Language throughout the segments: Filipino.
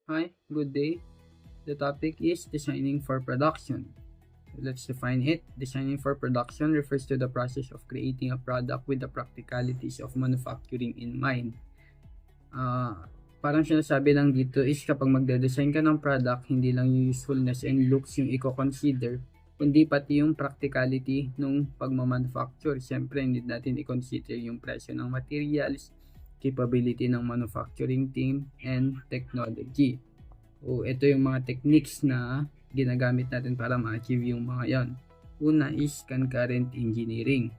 Hi, good day. The topic is designing for production. Let's define it. Designing for production refers to the process of creating a product with the practicalities of manufacturing in mind. Parang sinasabi lang dito is kapag magde-design ka ng product, hindi lang yung usefulness and looks yung i-consider, kundi pati yung practicality nung pagmamanufacture. Siyempre, hindi natin i-consider yung presyo ng materials, capability ng manufacturing team, and technology. Ito yung mga techniques na ginagamit natin para ma-achieve yung mga yon. Una is concurrent engineering.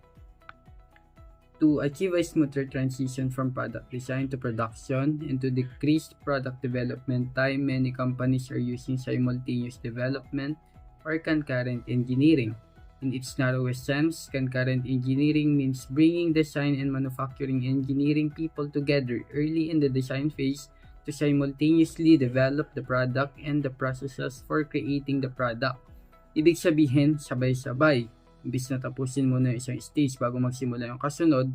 To achieve a smoother transition from product design to production and to decrease product development time, many companies are using simultaneous development or concurrent engineering. In its narrowest sense, concurrent engineering means bringing design and manufacturing engineering people together early in the design phase to simultaneously develop the product and the processes for creating the product. Ibig sabihin, sabay-sabay. Imbis na tapusin mo na isang stage bago magsimula yung kasunod,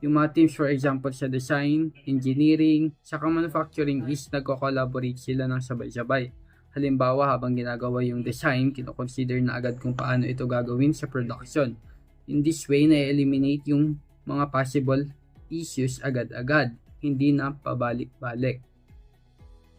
yung mga teams for example sa design, engineering, saka manufacturing is nagko-collaborate sila ng sabay-sabay. Halimbawa, habang ginagawa yung design, kino-consider na agad kung paano ito gagawin sa production. In this way, na-eliminate yung mga possible issues agad-agad, hindi na pabalik-balik.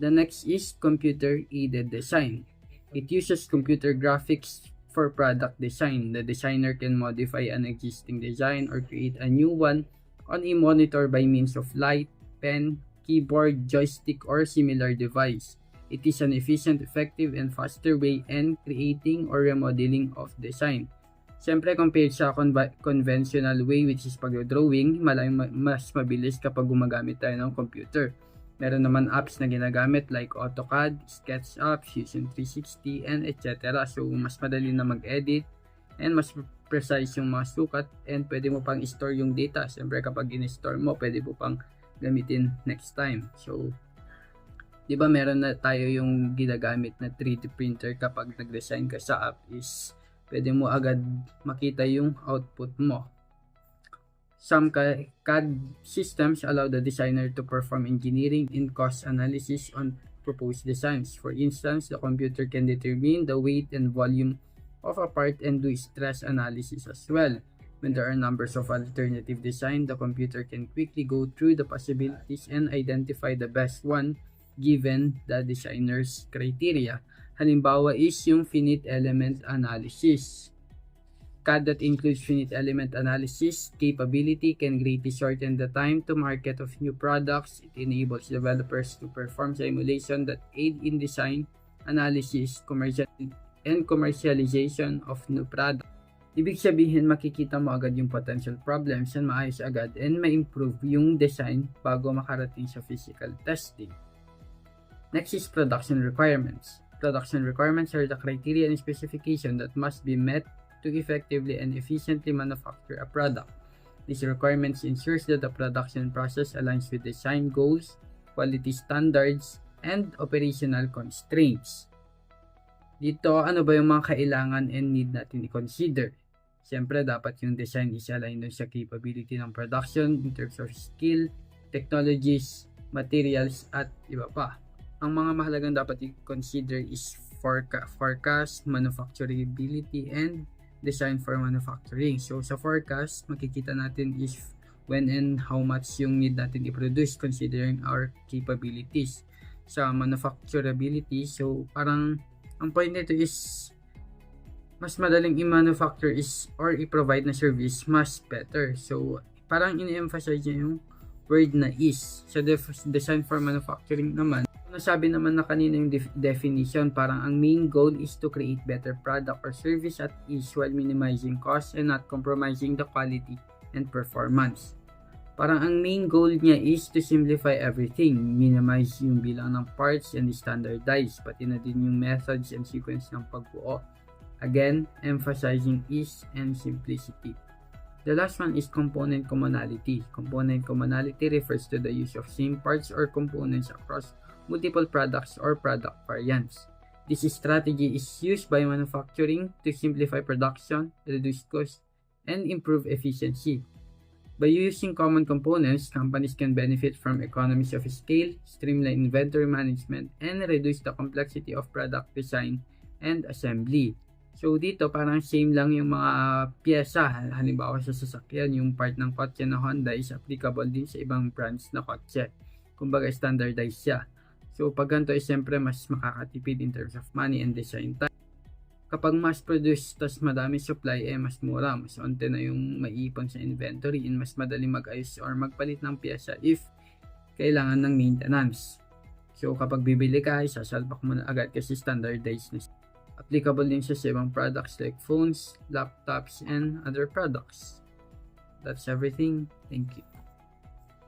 The next is computer-aided design. It uses computer graphics for product design. The designer can modify an existing design or create a new one on a monitor by means of light, pen, keyboard, joystick, or similar device. It is an efficient, effective, and faster way in creating or remodeling of design. Siyempre, compared sa conventional way which is pag-drawing, mas mabilis kapag gumagamit tayo ng computer. Meron naman apps na ginagamit like AutoCAD, SketchUp, Fusion 360, and etc. So, mas madali na mag-edit and mas precise yung mga sukat and pwede mo pang i-store yung data. Siyempre, kapag in-store mo, pwede mo pang gamitin next time. So, di ba meron na tayo yung ginagamit na 3D printer kapag nag-design ka sa app is pwede mo agad makita yung output mo. Some CAD systems allow the designer to perform engineering and cost analysis on proposed designs. For instance, the computer can determine the weight and volume of a part and do stress analysis as well. When there are numbers of alternative design, the computer can quickly go through the possibilities and identify the best one given the designer's criteria. Halimbawa is yung finite element analysis. CAD that includes finite element analysis capability can greatly shorten the time to market of new products. It enables developers to perform simulation that aid in design, analysis, and commercialization of new products. Ibig sabihin, makikita mo agad yung potential problems and maayos agad and ma-improve yung design bago makarating sa physical testing. Next is production requirements. Production requirements are the criteria and specification that must be met to effectively and efficiently manufacture a product. These requirements ensures that the production process aligns with design goals, quality standards, and operational constraints. Dito, ano ba yung mga kailangan and need natin i-consider? Siyempre, dapat yung design is aligned sa capability ng production in terms of skill, technologies, materials, at iba pa. Ang mga mahalagang dapat i-consider is forecast, manufacturability, and design for manufacturing. So, sa forecast, makikita natin if, when, and how much yung need natin i-produce considering our capabilities. Sa manufacturability, so parang ang point nito is mas madaling i-manufacture is or i-provide na service mas better. So, parang in-emphasize niya yung word na is. Sa design for manufacturing naman, nasabi naman na kanina yung definition, parang ang main goal is to create better product or service at ease while minimizing costs and not compromising the quality and performance. Parang ang main goal niya is to simplify everything, minimize yung bilang ng parts and standardize, pati na din yung methods and sequence ng pagbuo. Again, emphasizing ease and simplicity. The last one is component commonality. Component commonality refers to the use of same parts or components across multiple products or product variants. This strategy is used by manufacturing to simplify production, reduce cost, and improve efficiency. By using common components, companies can benefit from economies of scale, streamline inventory management, and reduce the complexity of product design and assembly. So dito parang same lang yung mga pyesa. Halimbawa sa sasakyan, yung part ng kotse na Honda is applicable din sa ibang brands na kotse. Kumbaga standardized siya. So pag ganito is siyempre mas makakatipid in terms of money and design time. Kapag mass produce tas madami supply mas mura, mas onte na yung maiipon sa inventory and mas madali mag-ayos or magpalit ng pyesa if kailangan ng maintenance. So kapag bibili ka, isasalpak mo na agad kasi standardized na. Applicable din siya sa ibang products like phones, laptops, and other products. That's everything. Thank you.